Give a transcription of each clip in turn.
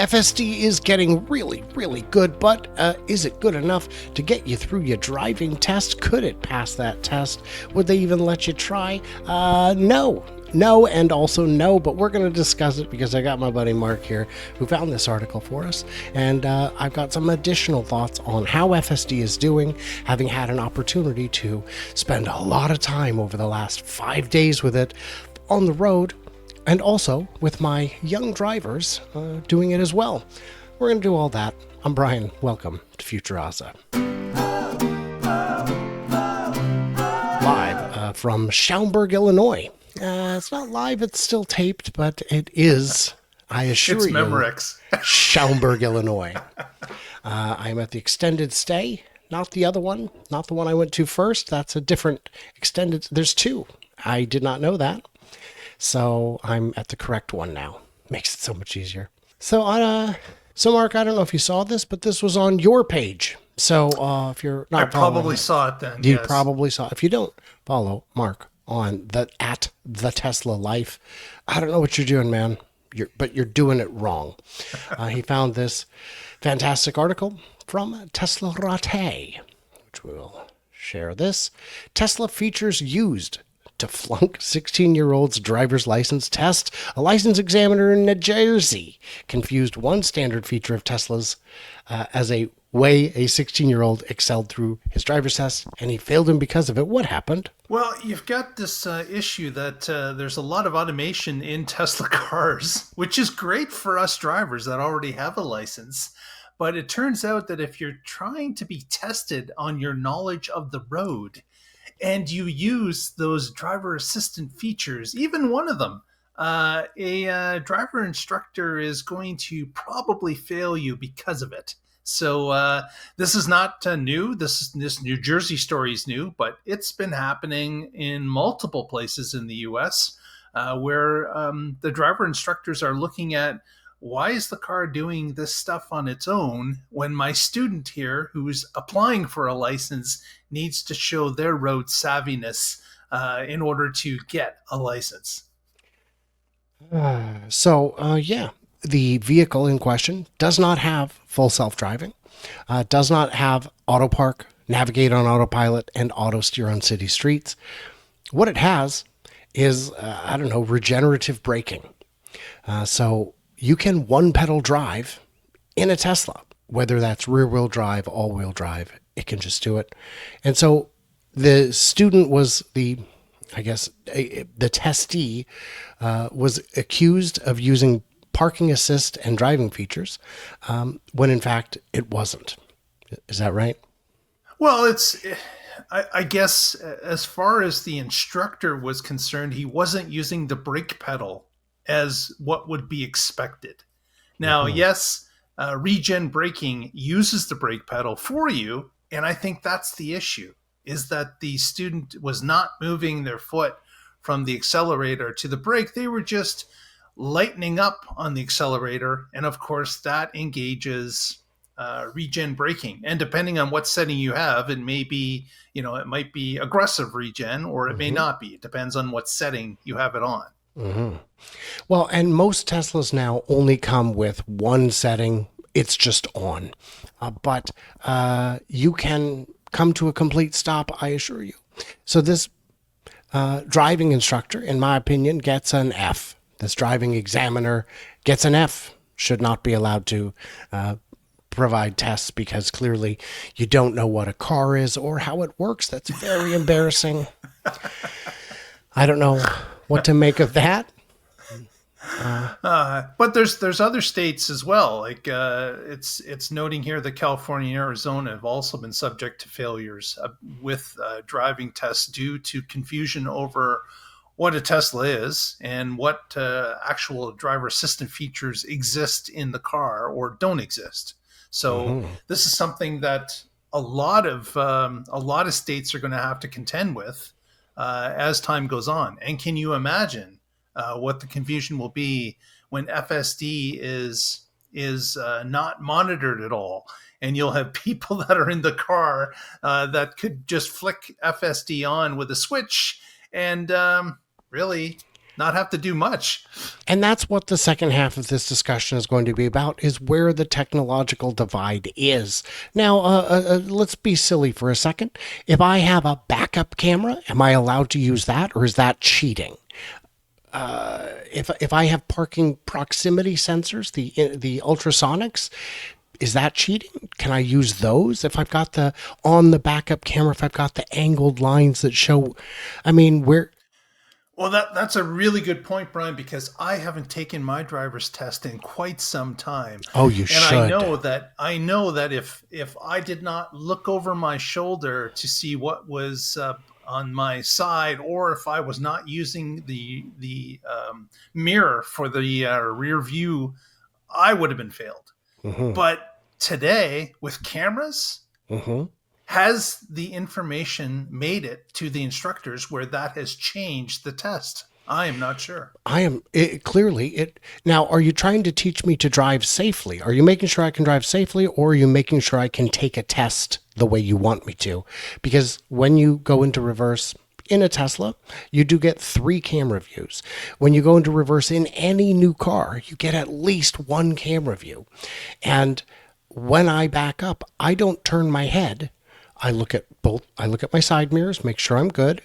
FSD is getting really, really good, but is it good enough to get you through your driving test? Could it pass that test? Would they even let you try? No. No, and also no, but we're going to discuss it because I got my buddy Mark here who found this article for us, and I've got some additional thoughts on how FSD is doing, having had an opportunity to spend a lot of time over the last 5 days with it on the road, and also with my young drivers doing it as well. We're going to do all that. I'm Brian. Welcome to Futurasa. Live from Schaumburg, Illinois. It's not live, it's still taped, but it is, I assure you, Memorex. Schaumburg, Illinois. I'm at the extended stay, not the other one, not the one I went to first. That's a different extended, there's two. I did not know that. So I'm at the correct one now. Makes it so much easier. So Mark, I don't know if you saw this, but this was on your page. So if you're not I probably saw it then. You yes. probably saw. If you don't follow Mark on at the Tesla Life, I don't know what you're doing, man. But you're doing it wrong. He found this fantastic article from TSLA, which we'll share this. Tesla features used to flunk 16-year-old's driver's license test. A license examiner in New Jersey confused one standard feature of Tesla's as a way a 16-year-old excelled through his driver's test, and he failed him because of it. What happened? Well, you've got this issue that there's a lot of automation in Tesla cars, which is great for us drivers that already have a license. But it turns out that if you're trying to be tested on your knowledge of the road and you use those driver assistant features, even one of them, a driver instructor is going to probably fail you because of it. So this is not new. This New Jersey story is new, but it's been happening in multiple places in the U.S. Where the driver instructors are looking at, why is the car doing this stuff on its own when my student here who's applying for a license needs to show their road savviness in order to get a license? The vehicle in question does not have full self-driving, does not have auto park, navigate on autopilot, and auto steer on city streets. What it has is, regenerative braking. So you can one-pedal drive in a Tesla, whether that's rear-wheel drive, all-wheel drive, it can just do it. And so the student was the testee was accused of using parking assist and driving features when in fact it wasn't. Is that right? Well, I guess as far as the instructor was concerned, he wasn't using the brake pedal as what would be expected. Now, yes, regen braking uses the brake pedal for you, and I think that's the issue, is that the student was not moving their foot from the accelerator to the brake. They were just lightening up on the accelerator, and of course that engages regen braking. And depending on what setting you have, it may be, it might be aggressive regen, or it may not be. It depends on what setting you have it on. Well, and most Teslas now only come with one setting. It's just on. But you can come to a complete stop, I assure you. So this driving instructor, in my opinion, gets an F. This driving examiner gets an F. Should not be allowed to provide tests because clearly you don't know what a car is or how it works. That's very embarrassing. I don't know what to make of that. But there's other states as well. Like it's noting here that California and Arizona have also been subject to failures with driving tests due to confusion over what a Tesla is and what actual driver assistant features exist in the car or don't exist. So this is something that a lot of states are going to have to contend with as time goes on. And can you imagine what the confusion will be when FSD is not monitored at all, and you'll have people that are in the car that could just flick FSD on with a switch and really not have to do much. And that's what the second half of this discussion is going to be about, is where the technological divide is. Now, let's be silly for a second. If I have a backup camera, am I allowed to use that, or is that cheating? If I have parking proximity sensors, the ultrasonics, is that cheating? Can I use those if I've got the on the backup camera? If I've got the angled lines that show, I mean, where? Well, that's a really good point, Brian, because I haven't taken my driver's test in quite some time. Oh, you And should. I know that if I did not look over my shoulder to see what was on my side, or if I was not using the mirror for the rear view, I would have been failed. Mm-hmm. But today, with cameras, Mm-hmm. has the information made it to the instructors where that has changed the test? I am not sure. I am clearly it. Now, are you trying to teach me to drive safely? Are you making sure I can drive safely, or are you making sure I can take a test the way you want me to? Because when you go into reverse in a Tesla, you do get 3 camera views. When you go into reverse in any new car, you get at least 1 camera view. And when I back up, I don't turn my head. I look at both. I look at my side mirrors, make sure I'm good,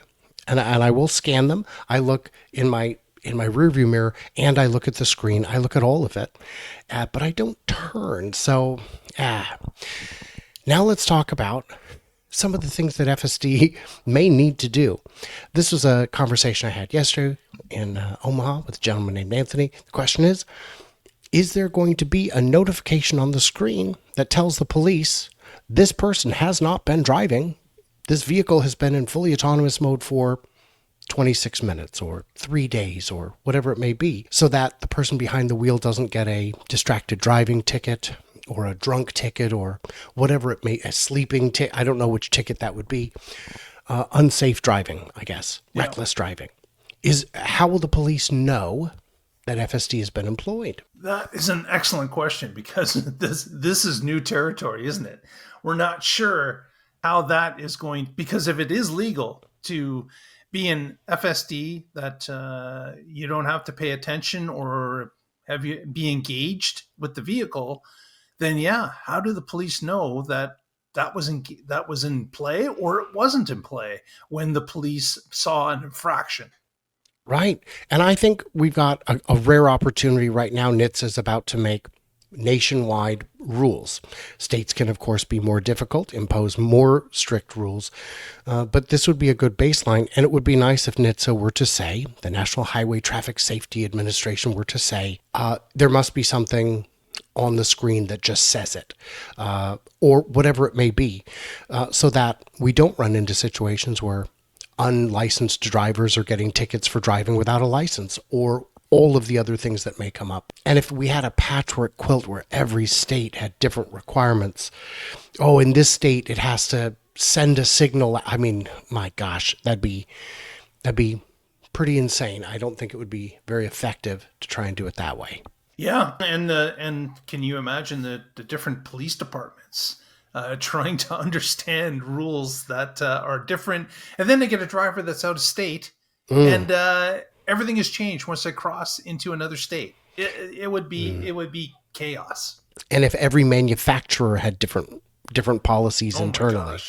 and I will scan them. I look in my rear view mirror, and I look at the screen. I look at all of it, but I don't turn. So, now let's talk about some of the things that FSD may need to do. This was a conversation I had yesterday in Omaha with a gentleman named Anthony. The question is there going to be a notification on the screen that tells the police this person has not been driving? This vehicle has been in fully autonomous mode for 26 minutes or 3 days or whatever it may be, so that the person behind the wheel doesn't get a distracted driving ticket or a drunk ticket or whatever it may, a sleeping ticket. I don't know which ticket that would be. Unsafe driving, I guess. Yeah. Reckless driving. How will the police know that FSD has been employed? That is an excellent question, because this is new territory, isn't it? We're not sure how that is going, because if it is legal to be in FSD, that you don't have to pay attention or be engaged with the vehicle, then yeah, how do the police know that was in play, or it wasn't in play when the police saw an infraction? Right. And I think we've got a rare opportunity right now. NHTSA is about to make nationwide rules. States can, of course, be more difficult, impose more strict rules, but this would be a good baseline. And it would be nice if NHTSA were to say, the National Highway Traffic Safety Administration were to say, there must be something on the screen that just says it, or whatever it may be, so that we don't run into situations where unlicensed drivers are getting tickets for driving without a license, or all of the other things that may come up. And if we had a patchwork quilt where every state had different requirements, oh, in this state it has to send a signal. I mean, my gosh, that'd be pretty insane. I don't think it would be very effective to try and do it that way. Yeah, and can you imagine the different police departments trying to understand rules that are different, and then they get a driver that's out of state, and everything has changed once they cross into another state. It would be chaos. And if every manufacturer had different policies internally,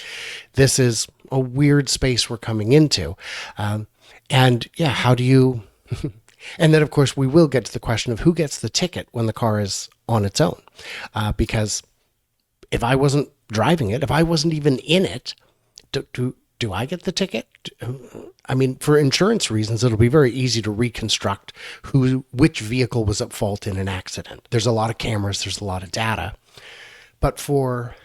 this is a weird space we're coming into. And yeah, how do you? And then, of course, we will get to the question of who gets the ticket when the car is on its own. Because if I wasn't driving it, if I wasn't even in it, do I get the ticket? I mean, for insurance reasons, it'll be very easy to reconstruct which vehicle was at fault in an accident. There's a lot of cameras, there's a lot of data. But for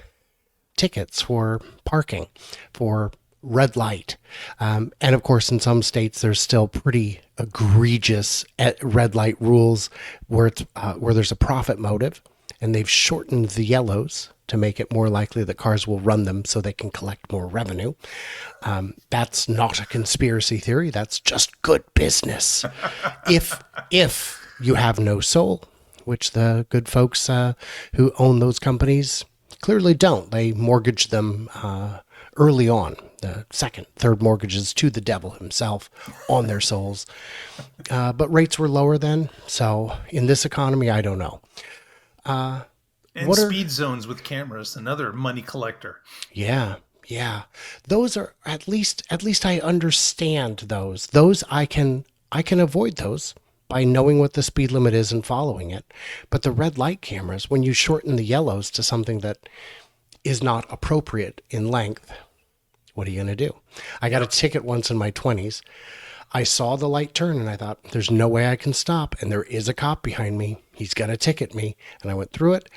tickets, for parking, for red light, and of course, in some states, there's still pretty egregious red light rules where there's a profit motive, and they've shortened the yellows to make it more likely that cars will run them so they can collect more revenue. That's not a conspiracy theory. That's just good business. if you have no soul, which the good folks who own those companies clearly don't. They mortgage them early on. second, third mortgages to the devil himself on their souls. But rates were lower then. So in this economy, I don't know. And speed zones with cameras, another money collector. Yeah, yeah. Those are at least I understand those. Those I can avoid those by knowing what the speed limit is and following it. But the red light cameras, when you shorten the yellows to something that is not appropriate in length, what are you going to do? I got a ticket once in my 20s. I saw the light turn and I thought, there's no way I can stop. And there is a cop behind me. He's going to ticket me. And I went through it.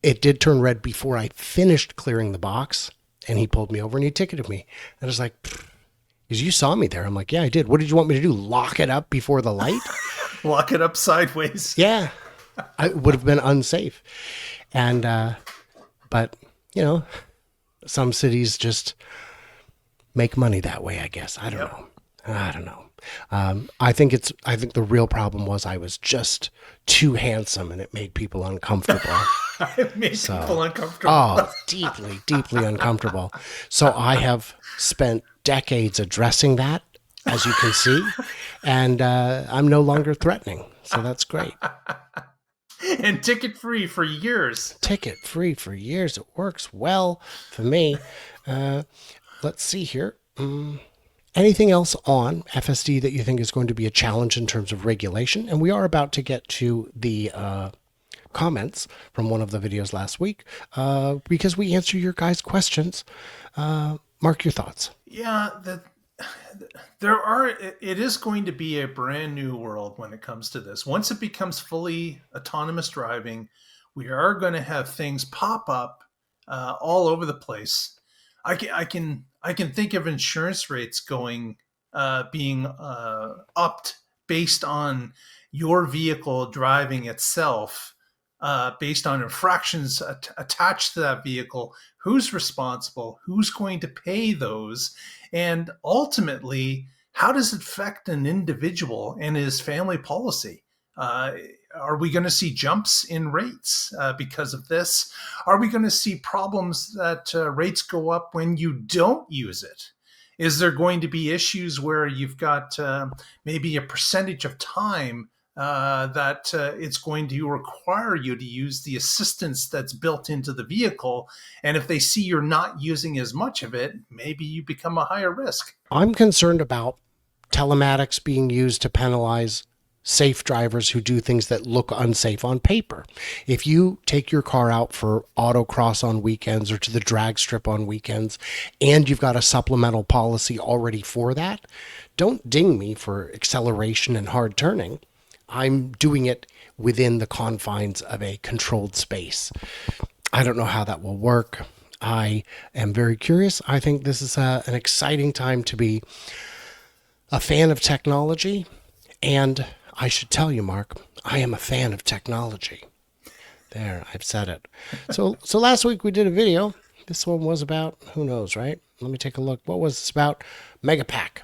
It did turn red before I finished clearing the box, and he pulled me over and he ticketed me. And I was like, because you saw me there. I'm like, yeah, I did. What did you want me to do? Lock it up before the light? Lock it up sideways. Yeah, I would have been unsafe. And, but, you know, some cities just make money that way, I guess. I don't know. I don't know. I think the real problem was I was just too handsome and it made people uncomfortable. It made people uncomfortable. Oh, deeply, deeply uncomfortable. So I have spent decades addressing that, as you can see, and I'm no longer threatening. So that's great. And ticket free for years. Ticket free for years. It works well for me. Let's see here. Anything else on FSD that you think is going to be a challenge in terms of regulation? And we are about to get to the comments from one of the videos last week because we answer your guys' questions. Mark, your thoughts. Yeah, it is going to be a brand new world when it comes to this. Once it becomes fully autonomous driving, we are going to have things pop up all over the place. I can think of insurance rates being upped based on your vehicle driving itself, based on infractions attached to that vehicle. Who's responsible? Who's going to pay those? And ultimately, how does it affect an individual and his family policy? Are we going to see jumps in rates because of this? Are we going to see problems that rates go up when you don't use it? Is there going to be issues where you've got maybe a percentage of time that it's going to require you to use the assistance that's built into the vehicle? And if they see you're not using as much of it, maybe you become a higher risk. I'm concerned about telematics being used to penalize safe drivers who do things that look unsafe on paper. If you take your car out for autocross on weekends or to the drag strip on weekends, and you've got a supplemental policy already for that, don't ding me for acceleration and hard turning. I'm doing it within the confines of a controlled space. I don't know how that will work. I am very curious. I think this is an exciting time to be a fan of technology, and I should tell you, Mark, I am a fan of technology. There, I've said it. So last week we did a video. This one was about, who knows, right? Let me take a look. What was this about? Megapack.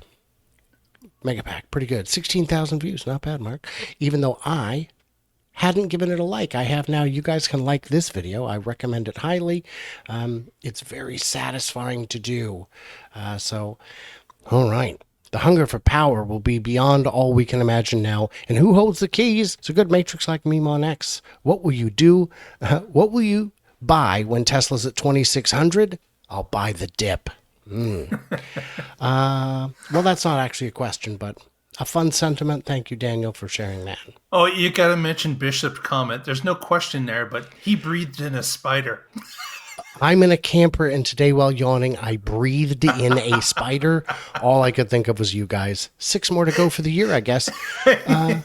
Pretty good. 16,000 views. Not bad, Mark. Even though I hadn't given it a like, I have now. You guys can like this video. I recommend it highly. It's very satisfying to do. All right. The hunger for power will be beyond all we can imagine now. And who holds the keys? It's a good matrix like meme on X. What will you do? What will you buy when Tesla's at 2,600? I'll buy the dip. Well, that's not actually a question, but a fun sentiment. Thank you, Daniel, for sharing that. Oh, you got to mention Bishop's comment. There's no question there, but he breathed in a spider. I'm in a camper, and today while yawning, I breathed in a spider. All I could think of was you guys. 6 more to go for the year, I guess.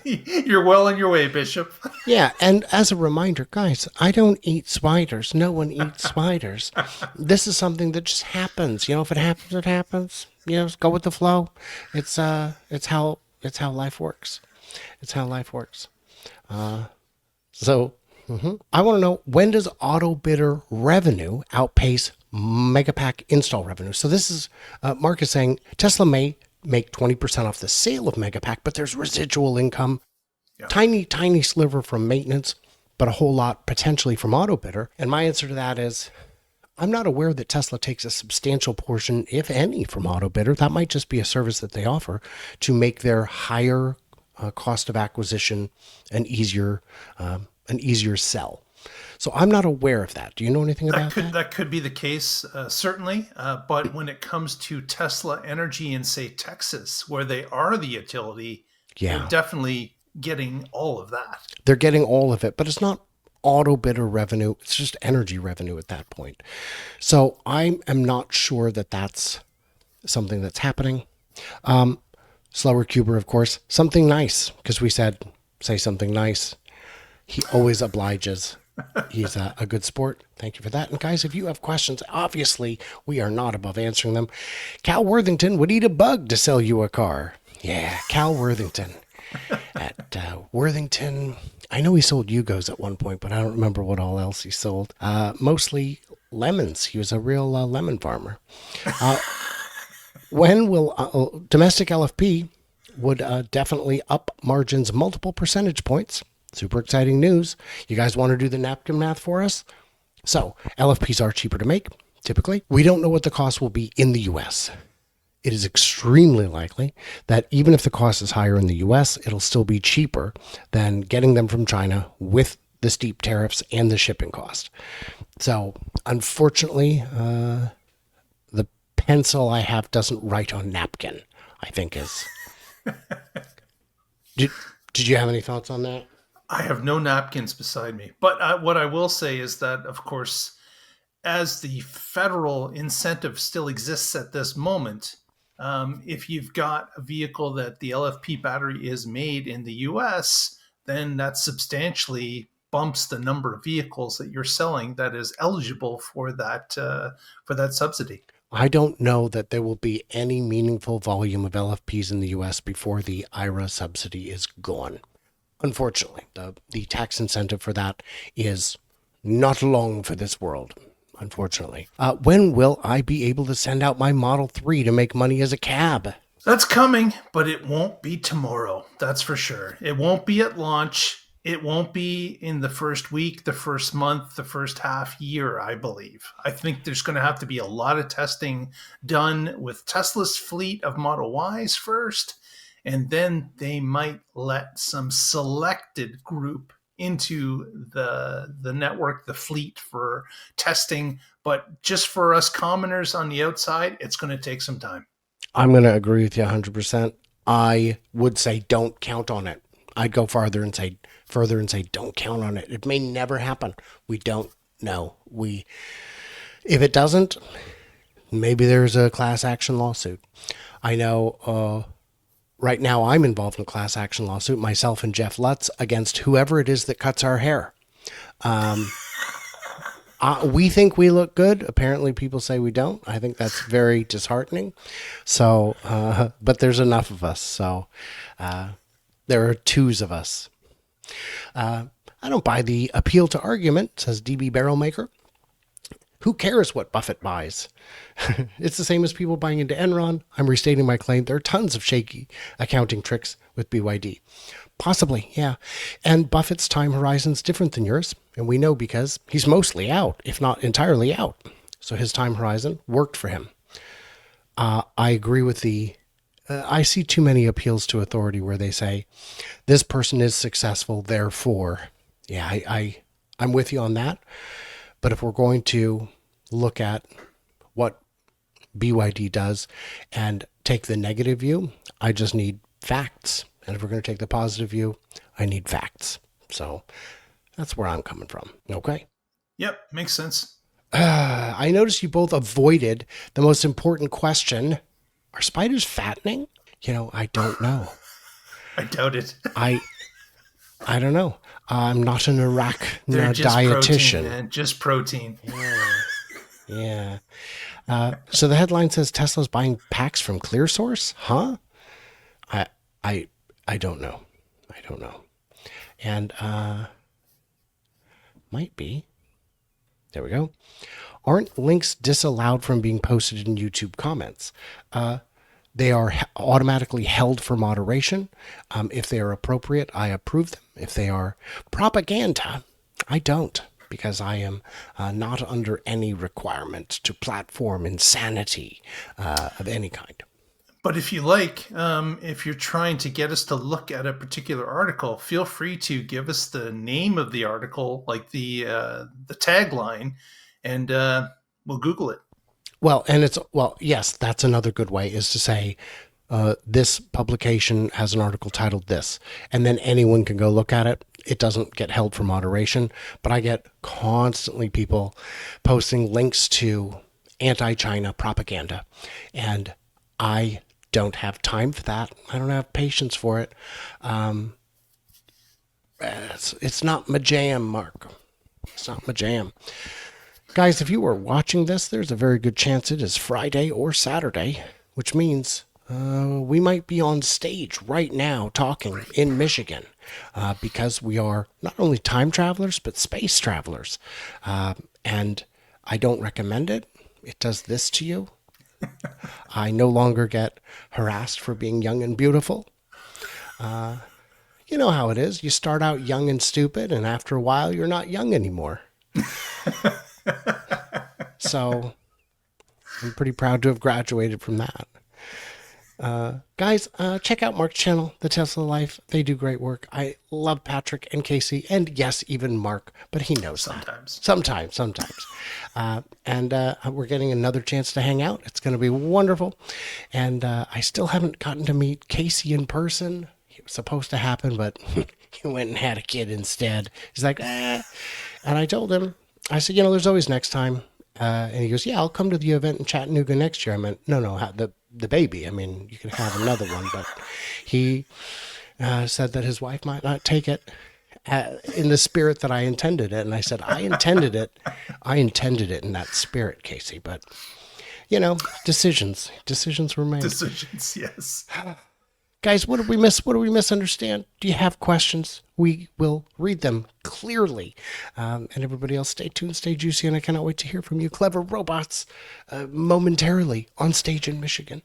You're well on your way, Bishop. Yeah, and as a reminder, guys, I don't eat spiders. No one eats spiders. This is something that just happens. You know, if it happens, it happens. You know, just go with the flow. It's how life works. It's how life works. I want to know, when does auto bidder revenue outpace Megapack install revenue? So this is, Mark is saying, Tesla may make 20% off the sale of Megapack, but there's residual income, tiny sliver from maintenance, but a whole lot potentially from auto bidder. And my answer to that is, I'm not aware that Tesla takes a substantial portion, if any, from AutoBidder. That might just be a service that they offer to make their higher cost of acquisition an easier sell. So I'm not aware of that. Do you know anything That about could that? that could be the case, certainly. But when it comes to Tesla Energy in, say, Texas, where they are the utility, they're Yeah, definitely getting all of that. they're getting all of it, but it's not AutoBidder revenue. It's just energy revenue at that point. So I am not sure that that's something that's happening. Slower Cuber, of course, something nice, because we said, say something nice. He always obliges. He's a good sport. Thank you for that. And guys, if you have questions, obviously we are not above answering them. Cal Worthington would eat a bug to sell you a car. Yeah, Cal Worthington at Worthington. I know he sold Yugos at one point, but I don't remember what all else he sold. Mostly lemons. He was a real lemon farmer. When will domestic LFP would definitely up margins multiple percentage points? Super exciting news. You guys want to do the napkin math for us? So, LFPs are cheaper to make, typically. We don't know what the cost will be in the US. It is extremely likely that even if the cost is higher in the US, it'll still be cheaper than getting them from China with the steep tariffs and the shipping cost. So, unfortunately, the pencil I have doesn't write on napkin, I think is. Did, did you have any thoughts on that? I have no napkins beside me. But what I will say is that, of course, as the federal incentive still exists at this moment, if you've got a vehicle that the LFP battery is made in the US, then that substantially bumps the number of vehicles that you're selling that is eligible for that subsidy. I don't know that there will be any meaningful volume of LFPs in the US before the IRA subsidy is gone. Unfortunately, the tax incentive for that is not long for this world. Unfortunately. When will I be able to send out my Model 3 to make money as a cab? That's coming, but it won't be tomorrow. That's for sure. It won't be at launch. It won't be in the first week, the first month, the first half year, I believe. I think there's going to have to be a lot of testing done with Tesla's fleet of Model Ys first, and then they might let some selected group into the network, the fleet for testing. But just for us commoners on the outside, it's going to take some time. I'm going to agree with you 100%. I would say don't count on it. I'd go further and say don't count on it. It may never happen. We don't know. If it doesn't, maybe there's a class action lawsuit. I know right now I'm involved in a class action lawsuit, myself and Jeff Lutz, against whoever it is that cuts our hair. We think we look good. Apparently, people say we don't. I think that's very disheartening. So, but there's enough of us. So, there are twos of us. I don't buy the appeal to argument, says DB Barrelmaker. Who cares what Buffett buys? It's the same as people buying into Enron. I'm restating my claim. There are tons of shaky accounting tricks with BYD. Possibly, yeah. And Buffett's time horizon's different than yours. And we know because he's mostly out, if not entirely out. So his time horizon worked for him. I agree with I see too many appeals to authority where they say, this person is successful, therefore. Yeah, I'm with you on that. But if we're going to look at what BYD does and take the negative view, I just need facts. And if we're going to take the positive view, I need facts. So that's where I'm coming from. Okay. Yep, makes sense. I noticed you both avoided the most important question. Are spiders fattening? I don't know. I doubt it. I don't know. I'm not an Iraq They're just dietitian. protein, man. Just protein. Yeah. So the headline says Tesla's buying packs from ClearSource? Huh? I don't know. I don't know. And might be. There we go. Aren't links disallowed from being posted in YouTube comments? They are automatically held for moderation. If they are appropriate, I approve them. If they are propaganda, I don't. because I am not under any requirement to platform insanity of any kind. But if you like, if you're trying to get us to look at a particular article, feel free to give us the name of the article, like the tagline, and we'll Google it. Well, and it's, well, yes, that's another good way is to say, this publication has an article titled this, and then anyone can go look at it. It doesn't get held for moderation, but I get constantly people posting links to anti China propaganda, and I don't have time for that. I don't have patience for it. It's not my jam, Mark. It's not my jam. Guys, if you are watching this, there's a very good chance it is Friday or Saturday, which means we might be on stage right now talking in Michigan because we are not only time travelers, but space travelers. And I don't recommend it. It does this to you. I no longer get harassed for being young and beautiful. You know how it is. You start out young and stupid, and after a while, you're not young anymore. So I'm pretty proud to have graduated from that. Guys, check out Mark's channel, The Tesla Life. They do great work. I love Patrick and Casey, and yes, even Mark, but he knows Sometimes. that. Sometimes. And we're getting another chance to hang out. It's going to be wonderful. And I still haven't gotten to meet Casey in person. It was supposed to happen, but he went and had a kid instead. He's like, eh. And I told him, I said, there's always next time. And he goes, yeah, I'll come to the event in Chattanooga next year. I meant, no, the baby. I mean, you can have another one, but he said that his wife might not take it in the spirit that I intended it. And I said, I intended it in that spirit, Casey. But, decisions were made. Decisions, yes. Guys, what did we miss? What do we misunderstand? Do you have questions? We will read them clearly. And everybody else, stay tuned, stay juicy, and I cannot wait to hear from you, clever robots, momentarily on stage in Michigan.